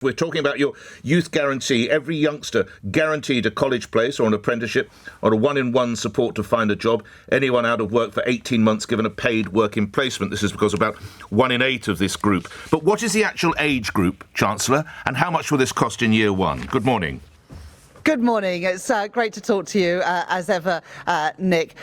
We're talking about your youth guarantee. Every youngster guaranteed a college place or an apprenticeship or a one-in-one support to find a job. Anyone out of work for 18 months given a paid working placement. This is because about 1 in 8 of this group. But what is the actual age group, Chancellor, and how much will this cost in year one? Good morning. Good morning. It's great to talk to you, as ever, Nick.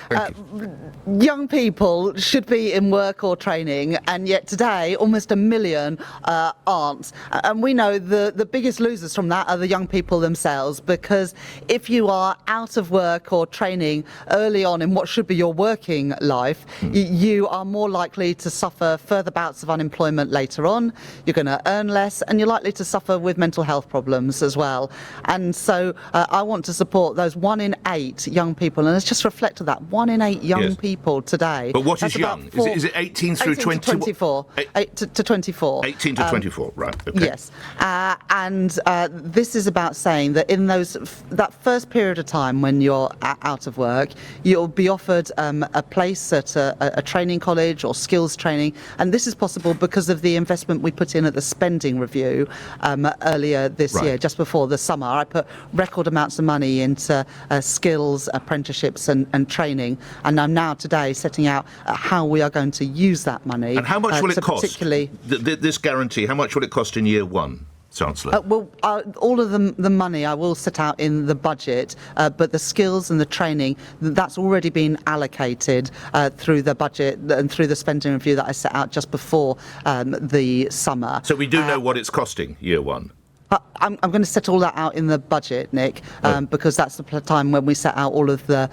Young people should be in work or training, and yet today almost 1 million aren't. And we know the biggest losers from that are the young people themselves, because if you are out of work or training early on in what should be your working life, you are more likely to suffer further bouts of unemployment later on. You're going to earn less, and you're likely to suffer with mental health problems as well. And so I want to support those 1 in 8 young people, and let's just reflect on that. 1 in 8 young people today. But what is young? Is it 18 through 18 to 24? 8 to 24. 18 to 24, right. Okay. Yes. And this is about saying that in that first period of time when you're out of work, you'll be offered a place at a training college or skills training, and this is possible because of the investment we put in at the spending review earlier this year, just before the summer. I put record amounts of money into skills, apprenticeships and training, and I'm now today setting out how we are going to use that money. And how much will it cost? Particularly this guarantee, how much will it cost in year one, Chancellor? All of the money I will set out in the budget, but the skills and the training, that's already been allocated through the budget and through the spending review that I set out just before the summer. So we do know what it's costing, year one? I'm going to set all that out in the budget, Nick, because that's the time when we set out all of the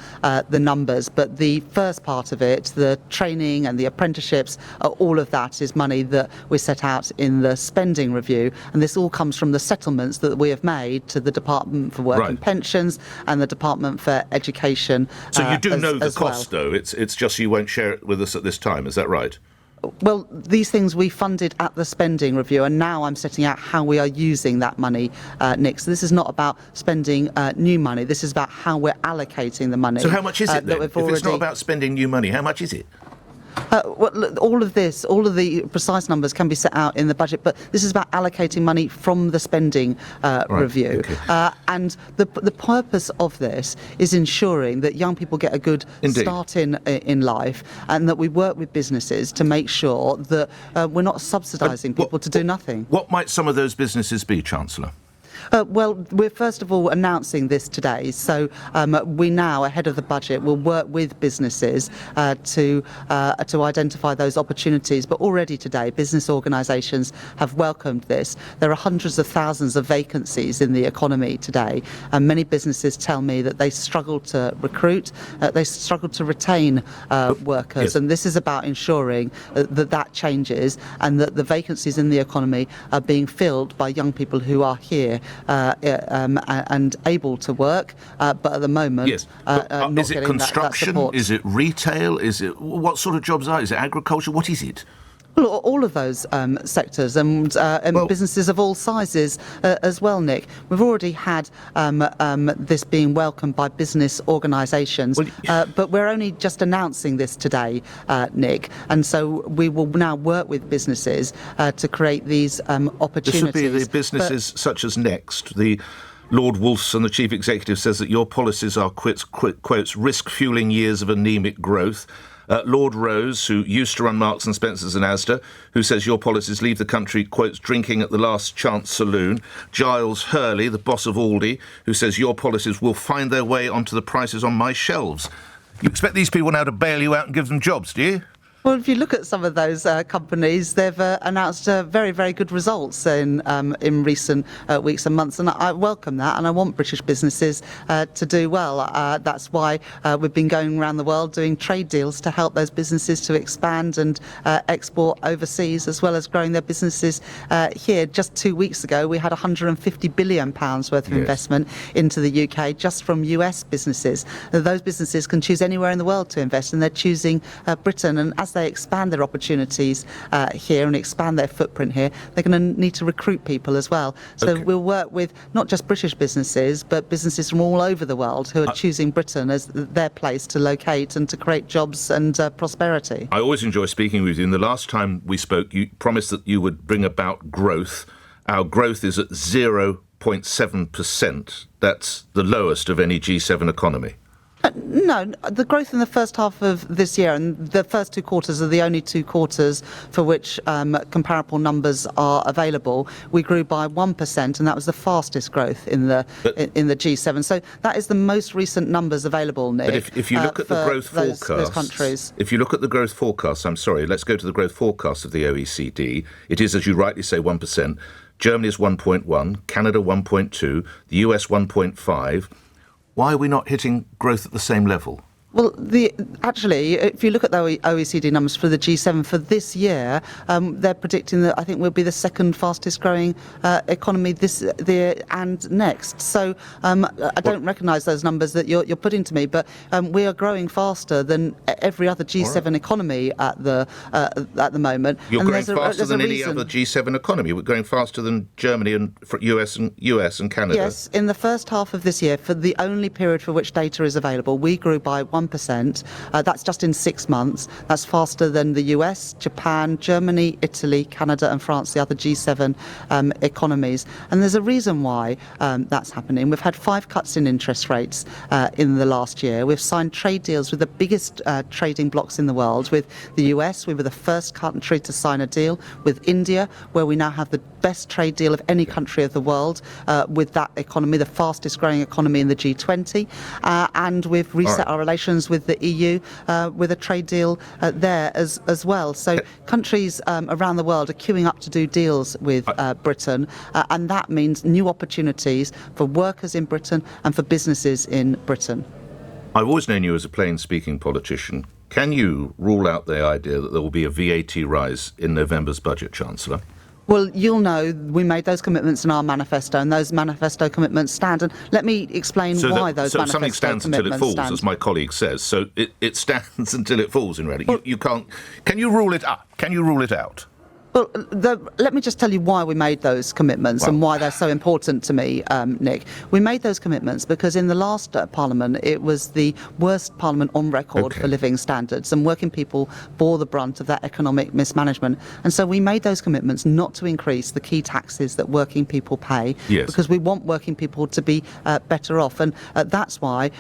numbers. But the first part of it, the training and the apprenticeships, all of that is money that we set out in the spending review. And this all comes from the settlements that we have made to the Department for Work and Pensions and the Department for Education. So you do know the cost, though. It's just you won't share it with us at this time. Is that right? Well, these things we funded at the spending review, and now I'm setting out how we are using that money, Nick. So this is not about spending new money. This is about how we're allocating the money. So how much is it then? If it's not about spending new money, how much is it? All of the precise numbers can be set out in the budget, but this is about allocating money from the spending review. Okay. And the purpose of this is ensuring that young people get a good start in life, and that we work with businesses to make sure that we're not subsidising people to do nothing. What might some of those businesses be, Chancellor? Well, we're first of all announcing this today, so we now, ahead of the budget, will work with businesses to identify those opportunities. But already today, business organisations have welcomed this. There are hundreds of thousands of vacancies in the economy today, and many businesses tell me that they struggle to recruit, they struggle to retain workers, and this is about ensuring that changes and that the vacancies in the economy are being filled by young people who are here and able to work, but at the moment, not is it getting construction? That support. Is it retail? Is it what sort of jobs are? Is it agriculture? What is it? Well, all of those sectors and businesses of all sizes as well, Nick. We've already had this being welcomed by business organisations, but we're only just announcing this today, Nick, and so we will now work with businesses to create these opportunities. This would be the businesses such as Next. The Lord Wolfson, the chief executive, says that your policies are, quotes, risk-fueling years of anaemic growth. Lord Rose, who used to run Marks and Spencer's and Asda, who says your policies leave the country, quotes, drinking at the last chance saloon. Giles Hurley, the boss of Aldi, who says your policies will find their way onto the prices on my shelves. You expect these people now to bail you out and give them jobs, do you? Well, if you look at some of those companies, they've announced very, very good results in recent weeks and months, and I welcome that, and I want British businesses to do well. That's why we've been going around the world doing trade deals to help those businesses to expand and export overseas, as well as growing their businesses here. Just 2 weeks ago, we had £150 billion worth of investment into the UK just from US businesses. Those businesses can choose anywhere in the world to invest, and they're choosing Britain, and as they expand their opportunities here and expand their footprint here, they're going to need to recruit people as well. So we'll work with not just British businesses, but businesses from all over the world who are choosing Britain as their place to locate and to create jobs and prosperity. I always enjoy speaking with you. And the last time we spoke, you promised that you would bring about growth our growth is at 0.7%. That's the lowest of any G7 economy. No, the growth in the first half of this year, and the first 2 quarters are the only 2 quarters for which comparable numbers are available. We grew by 1%, and that was the fastest growth in the G7. So that is the most recent numbers available, Nick. But if you look at the growth forecasts, those countries. If you look at the growth forecasts, I'm sorry, let's go to the growth forecast of the OECD. It is, as you rightly say, 1%. Germany is 1.1, Canada 1.2, the US 1.5. Why are we not hitting growth at the same level? Well, actually, if you look at the OECD numbers for the G7 for this year, they're predicting that I think we'll be the second fastest growing economy this year and next. So I don't recognise those numbers that you're putting to me, but we are growing faster than every other G7 economy at the moment. You're growing faster than any other G7 economy. We're growing faster than Germany and US and Canada. Yes, in the first half of this year, for the only period for which data is available, we grew by 1%. That's just in 6 months. That's faster than the US, Japan, Germany, Italy, Canada and France, the other G7 economies. And there's a reason why that's happening. We've had 5 cuts in interest rates in the last year. We've signed trade deals with the biggest trading blocs in the world. With the US, we were the first country to sign a deal. With India, where we now have the best trade deal of any country of the world with that economy, the fastest growing economy in the G20. And we've reset our relations with the EU with a trade deal there as well. So countries around the world are queuing up to do deals with Britain, and that means new opportunities for workers in Britain and for businesses in Britain. I've always known you as a plain-speaking politician. Can you rule out the idea that there will be a VAT rise in November's budget, Chancellor? Well, you'll know we made those commitments in our manifesto, and those manifesto commitments stand. And let me explain why those manifesto something stands until it falls, as my colleague says. So it stands until it falls in reality. You can't. Can you rule it up? Can you rule it out? Well, let me just tell you why we made those commitments and why they're so important to me, Nick. We made those commitments because in the last Parliament, it was the worst Parliament on record for living standards, and working people bore the brunt of that economic mismanagement. And so we made those commitments not to increase the key taxes that working people pay, because we want working people to be better off. And that's why,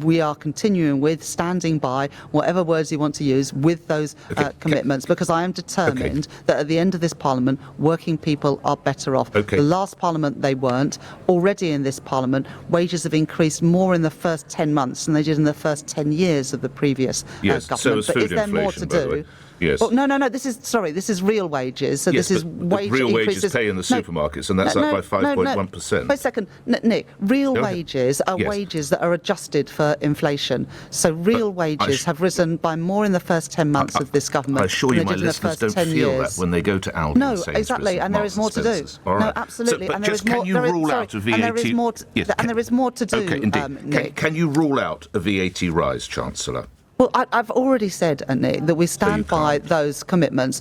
we are continuing with, standing by, whatever words you want to use, with those commitments, because I am determined that at the end of this Parliament, working people are better off. The last Parliament, they weren't. Already in this Parliament, wages have increased more in the first 10 months than they did in the first 10 years of the previous government. So is food is there more to do? Yes. Well, no. This is real wages. So this is wage real increases. Wages pay in the supermarkets, and that's up by 5.1%. Wait a second, Nick. Real wages are wages that are adjusted for inflation. So real wages have risen by more in the first 10 months of this government. I assure you, my listeners don't feel that when they go to Aldi. No, exactly, and there is more to do. No, absolutely, and there is more. Can you rule out a VAT? And there is more to do. Okay, indeed. Nick. Can you rule out a VAT rise, Chancellor? Well, I've already said, Nick, that we stand by those commitments.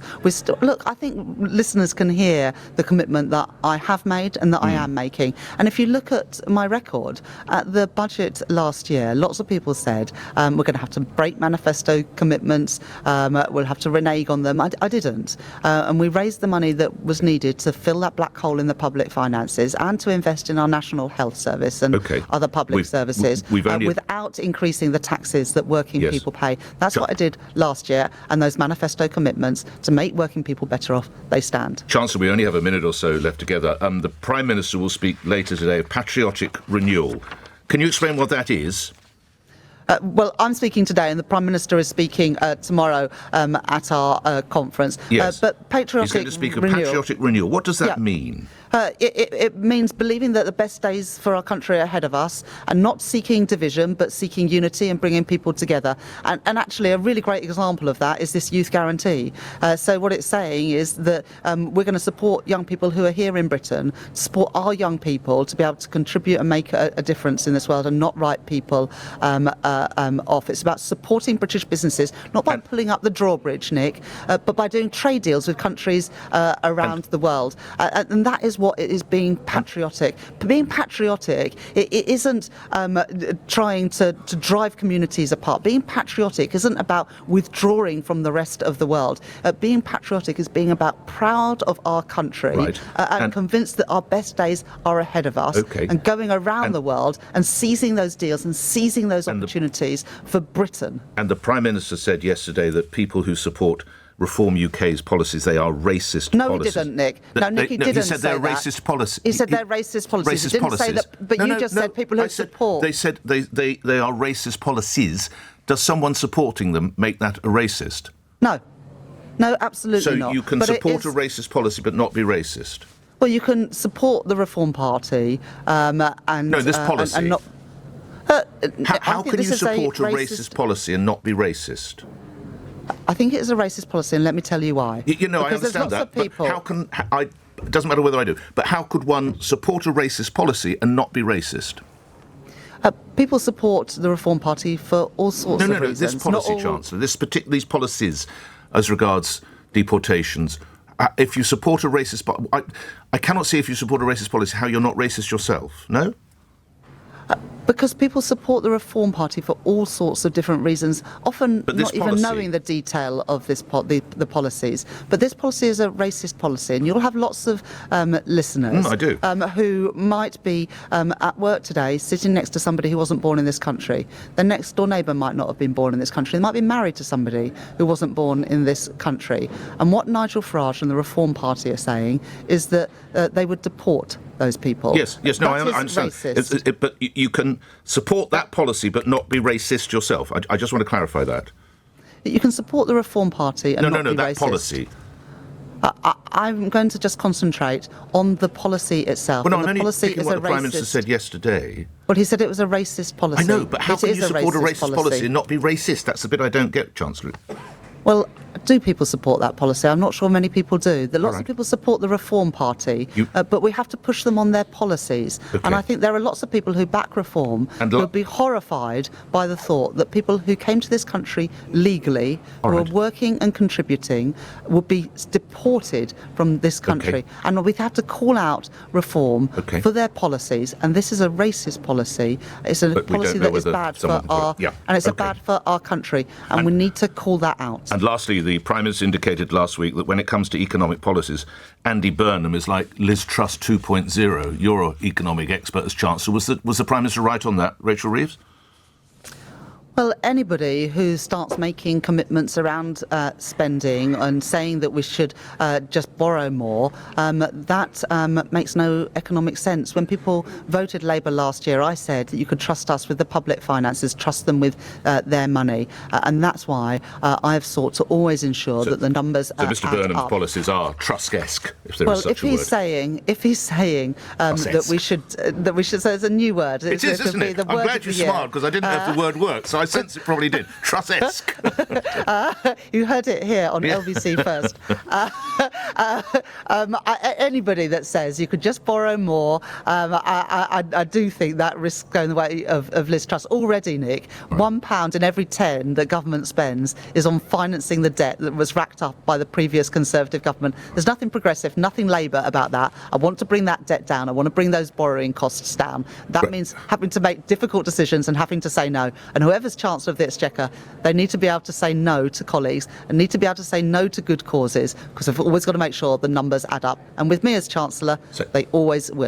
Look, I think listeners can hear the commitment that I have made and that I am making. And if you look at my record, at the budget last year, lots of people said we're going to have to break manifesto commitments, we'll have to renege on them. I didn't. And we raised the money that was needed to fill that black hole in the public finances and to invest in our National Health Service and other public services without increasing the taxes that working people pay. That's what I did last year, and those manifesto commitments to make working people better off, they stand. Chancellor, we only have a minute or so left together. The Prime Minister will speak later today of Patriotic renewal. Can you explain what that is? Well, I'm speaking today, and the Prime Minister is speaking tomorrow at our conference. Yes. But Patriotic He's going to speak of Patriotic renewal. What does that mean? It means believing that the best days for our country are ahead of us, and not seeking division, but seeking unity and bringing people together. And actually, a really great example of that is this youth guarantee. So what it's saying is that we're going to support young people who are here in Britain, support our young people to be able to contribute and make a difference in this world, and not write people off. It's about supporting British businesses, not by pulling up the drawbridge, Nick, but by doing trade deals with countries around the world. And that is what it is being patriotic. Being patriotic, it isn't trying to drive communities apart. Being patriotic isn't about withdrawing from the rest of the world. Being patriotic is being about proud of our country, Right. and convinced that our best days are ahead of us, Okay. and going around the world and seizing those deals and seizing those opportunities for Britain. And the Prime Minister said yesterday that people who support Reform UK's policies, they are racist No, policies. he didn't, Nick. No, Nick, he didn't he said say they're that. racist policies. He said they're racist policies. Racist He didn't say policies. that, but you just said people who support. They said they are racist policies. Does someone supporting them make that a racist? No, absolutely So not. you can But it support is- a racist policy but not be racist? Well, you can support the Reform Party and No, this policy. and not. How can you support a racist policy and not be racist? I think it is a racist policy, and let me tell you why. I Because understand there's lots that. of people. But how can it doesn't matter whether I do. But how could one support a racist policy and not be racist? People support the Reform Party for all sorts of No. reasons. This policy, Not all- Chancellor, these policies, as regards deportations. If you support a racist, I cannot see if you support a racist policy how you're not racist yourself. No. Because people support the Reform Party for all sorts of different reasons, often But this not even policy- knowing the detail of this the policies. But this policy is a racist policy, and you'll have lots of listeners I do. Who might be at work today sitting next to somebody who wasn't born in this country. Their next door neighbour might not have been born in this country. They might be married to somebody who wasn't born in this country. And what Nigel Farage and the Reform Party are saying is that they would deport those people. Yes. No, I That is understand. racist. But you can support that policy, but not be racist yourself. I just want to clarify that. You can support the Reform Party and not No. be That racist. policy. I'm going to just concentrate on the policy itself. Well, no, And I'm the only policy thinking is what a the Prime Minister racist. said yesterday. Well, he said it was a racist policy. I know, but how It can is you support a racist policy policy and not be racist? That's the bit I don't get, Chancellor. Well, do people support that policy? I'm not sure many people do. Lots right. of people support the Reform Party, but we have to push them on their policies. Okay. And I think there are lots of people who back Reform And who would be horrified by the thought that people who came to this country legally, All who right. are working and contributing, would be deported from this country. Okay. And we have to call out Reform Okay. for their policies. And this is a racist policy. It's a But we policy don't know that is whether bad for someone can- our, yeah. and it's Okay. bad for our country. And we need to call that out. And lastly, the Prime Minister indicated last week that when it comes to economic policies, Andy Burnham is like Liz Truss 2.0. You're an economic expert as Chancellor. Was the Prime Minister right on that, Rachel Reeves? Well, anybody who starts making commitments around spending and saying that we should just borrow more, that makes no economic sense. When people voted Labour last year, I said that you could trust us with the public finances, trust them with their money, and that's why I have sought to always ensure that the numbers So Mr. add Burnham's up. policies are Trusk-esque, if there is Well, such if a he's word. saying that we should, so it's a new word. It is, isn't it? I'm glad you smiled because I didn't know if the word worked, so I sense it probably did. Truss-esque. You heard it here on LBC first. Anybody that says you could just borrow more, I do think that risks going the way of Liz Truss. Already, Nick, £1 in every 10 that government spends is on financing the debt that was racked up by the previous Conservative government. There's nothing progressive, nothing Labour about that. I want to bring that debt down. I want to bring those borrowing costs down. That means having to make difficult decisions and having to say no. And whoever's Chancellor of the Exchequer, they need to be able to say no to colleagues and need to be able to say no to good causes, because we've always got to make sure the numbers add up. And with me as Chancellor, they always will.